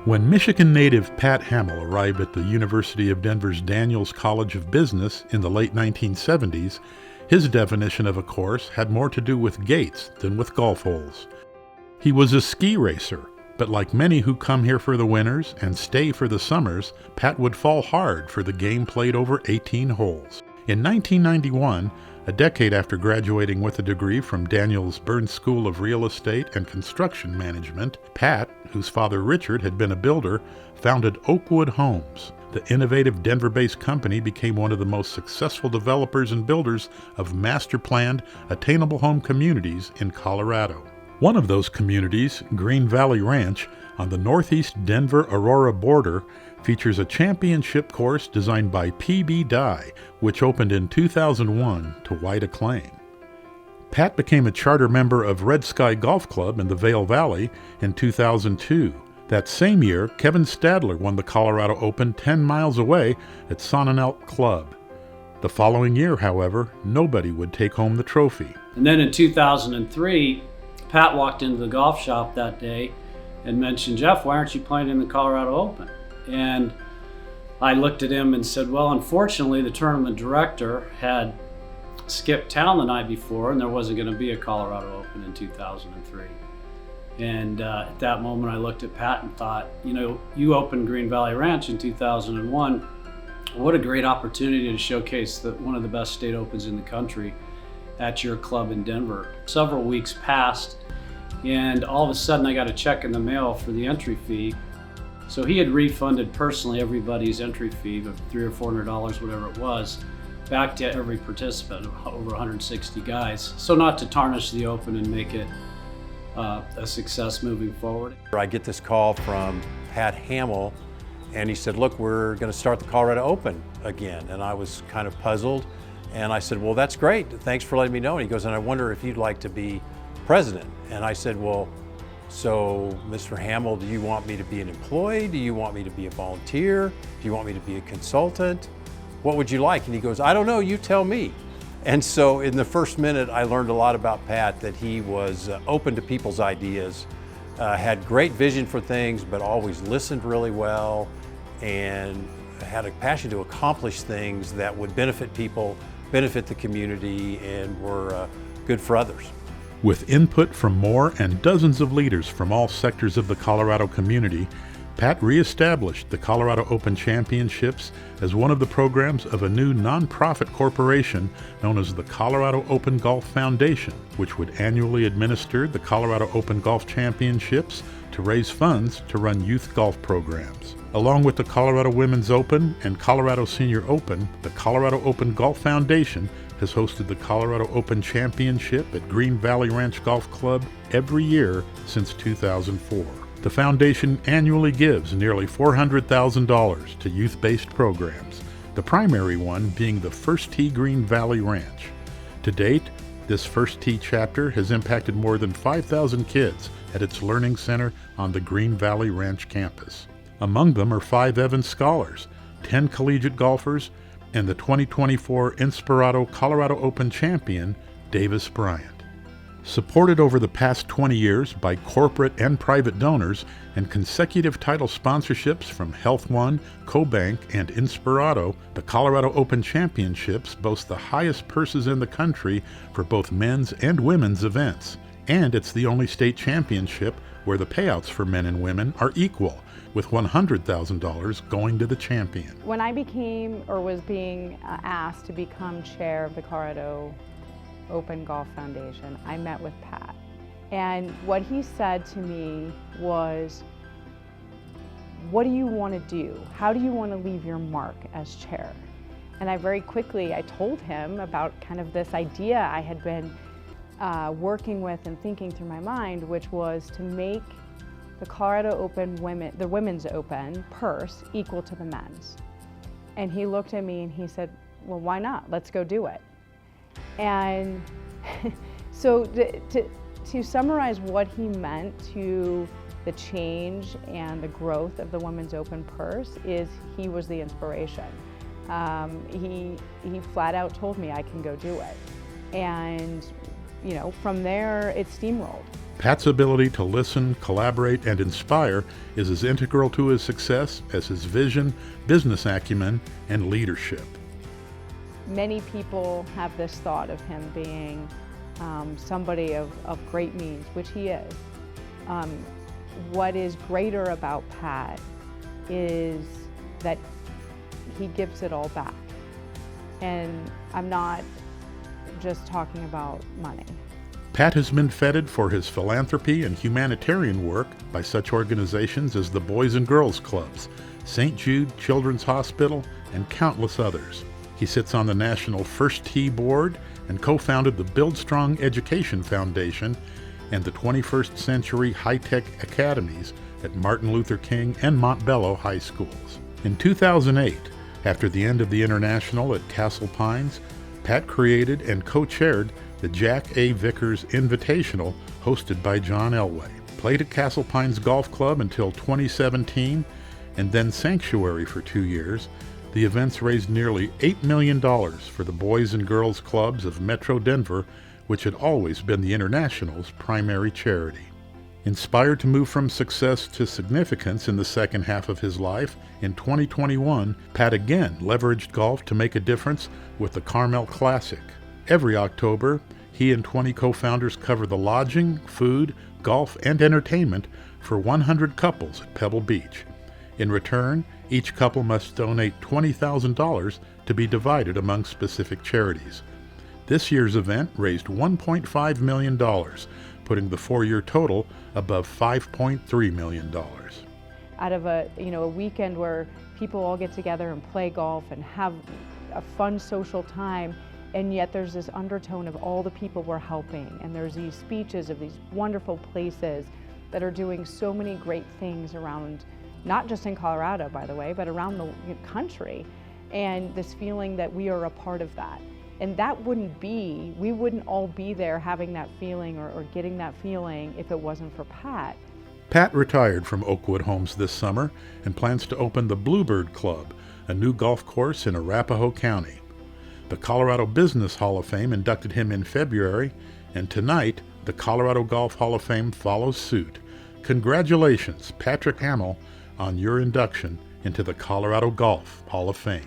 When Michigan native Pat Hamill arrived at the University of Denver's Daniels College of Business in the late 1970s, his definition of a course had more to do with gates than with golf holes. He was a ski racer, but like many who come here for the winters and stay for the summers, Pat would fall hard for the game played over 18 holes. In 1991, a decade after graduating with a degree from Daniels Burns School of Real Estate and Construction Management, Pat, whose father Richard had been a builder, founded Oakwood Homes. The innovative Denver-based company became one of the most successful developers and builders of master-planned, attainable home communities in Colorado. One of those communities, Green Valley Ranch, on the northeast Denver-Aurora border, features a championship course designed by P.B. Dye, which opened in 2001 to wide acclaim. Pat became a charter member of Red Sky Golf Club in the Vail Valley in 2002. That same year, Kevin Stadler won the Colorado Open 10 miles away at Sonnenalp Club. The following year, however, nobody would take home the trophy. And then in 2003, Pat walked into the golf shop that day and mentioned, "Jeff, why aren't you playing in the Colorado Open?" And I looked at him and said, well, unfortunately, the tournament director had skipped town the night before and there wasn't going to be a Colorado Open in 2003. And at that moment, I looked at Pat and thought, you opened Green Valley Ranch in 2001. What a great opportunity to showcase one of the best state opens in the country at your club in Denver. Several weeks passed, and all of a sudden I got a check in the mail for the entry fee. So he had refunded personally everybody's entry fee of $300 or $400, whatever it was, back to every participant, over 160 guys. So not to tarnish the Open and make it a success moving forward. I get this call from Pat Hamill, and he said, look, we're going to start the Colorado Open again. And I was kind of puzzled, and I said, well, that's great. Thanks for letting me know. And he goes, and I wonder if you'd like to be president. And I said, well, so, Mr. Hamill, do you want me to be an employee? Do you want me to be a volunteer? Do you want me to be a consultant? What would you like? And he goes, I don't know, you tell me. And so in the first minute, I learned a lot about Pat, that he was open to people's ideas, had great vision for things, but always listened really well, and had a passion to accomplish things that would benefit people, benefit the community, and were good for others. With input from more and dozens of leaders from all sectors of the Colorado community, Pat reestablished the Colorado Open Championships as one of the programs of a new nonprofit corporation known as the Colorado Open Golf Foundation, which would annually administer the Colorado Open Golf Championships to raise funds to run youth golf programs. Along with the Colorado Women's Open and Colorado Senior Open, the Colorado Open Golf Foundation has hosted the Colorado Open Championship at Green Valley Ranch Golf Club every year since 2004. The foundation annually gives nearly $400,000 to youth-based programs, the primary one being the First Tee Green Valley Ranch. To date, this First Tee chapter has impacted more than 5,000 kids at its learning center on the Green Valley Ranch campus. Among them are 5 Evans Scholars, 10 collegiate golfers, and the 2024 Inspirato Colorado Open champion, Davis Bryant. Supported over the past 20 years by corporate and private donors and consecutive title sponsorships from Health One, CoBank, and Inspirato, the Colorado Open Championships boast the highest purses in the country for both men's and women's events. And it's the only state championship where the payouts for men and women are equal, with $100,000 going to the champion. When I was being asked to become chair of the Colorado Open Golf Foundation, I met with Pat. And what he said to me was, what do you want to do? How do you want to leave your mark as chair? And I told him about kind of this idea I had been working with and thinking through my mind, which was to make the Colorado Open the Women's Open purse equal to the men's. And he looked at me and he said, well, why not? Let's go do it. And so to summarize what he meant to the change and the growth of the Women's Open purse is he was the inspiration. He flat out told me I can go do it. And from there it steamrolled. Pat's ability to listen, collaborate, and inspire is as integral to his success as his vision, business acumen, and leadership. Many people have this thought of him being somebody of great means, which he is. What is greater about Pat is that he gives it all back. And I'm not just talking about money. Pat has been feted for his philanthropy and humanitarian work by such organizations as the Boys and Girls Clubs, St. Jude Children's Hospital, and countless others. He sits on the National First Tee Board and co-founded the Build Strong Education Foundation and the 21st Century High-Tech Academies at Martin Luther King and Montbello High Schools. In 2008, after the end of the International at Castle Pines, Pat created and co-chaired the Jack A. Vickers Invitational, hosted by John Elway. Played at Castle Pines Golf Club until 2017, and then Sanctuary for 2 years, the events raised nearly $8 million for the Boys and Girls Clubs of Metro Denver, which had always been the International's primary charity. Inspired to move from success to significance in the second half of his life, in 2021, Pat again leveraged golf to make a difference with the Carmel Classic. Every October, he and 20 co-founders cover the lodging, food, golf, and entertainment for 100 couples at Pebble Beach. In return, each couple must donate $20,000 to be divided among specific charities. This year's event raised $1.5 million, putting the 4-year total above $5.3 million. Out of a weekend where people all get together and play golf and have a fun social time, and yet there's this undertone of all the people we're helping, and there's these speeches of these wonderful places that are doing so many great things around, not just in Colorado, by the way, but around the country, and this feeling that we are a part of that. And that we wouldn't all be there having that feeling or getting that feeling if it wasn't for Pat. Pat retired from Oakwood Homes this summer and plans to open the Bluebird Club, a new golf course in Arapahoe County. The Colorado Business Hall of Fame inducted him in February, and tonight the Colorado Golf Hall of Fame follows suit. Congratulations, Patrick Hamill, on your induction into the Colorado Golf Hall of Fame.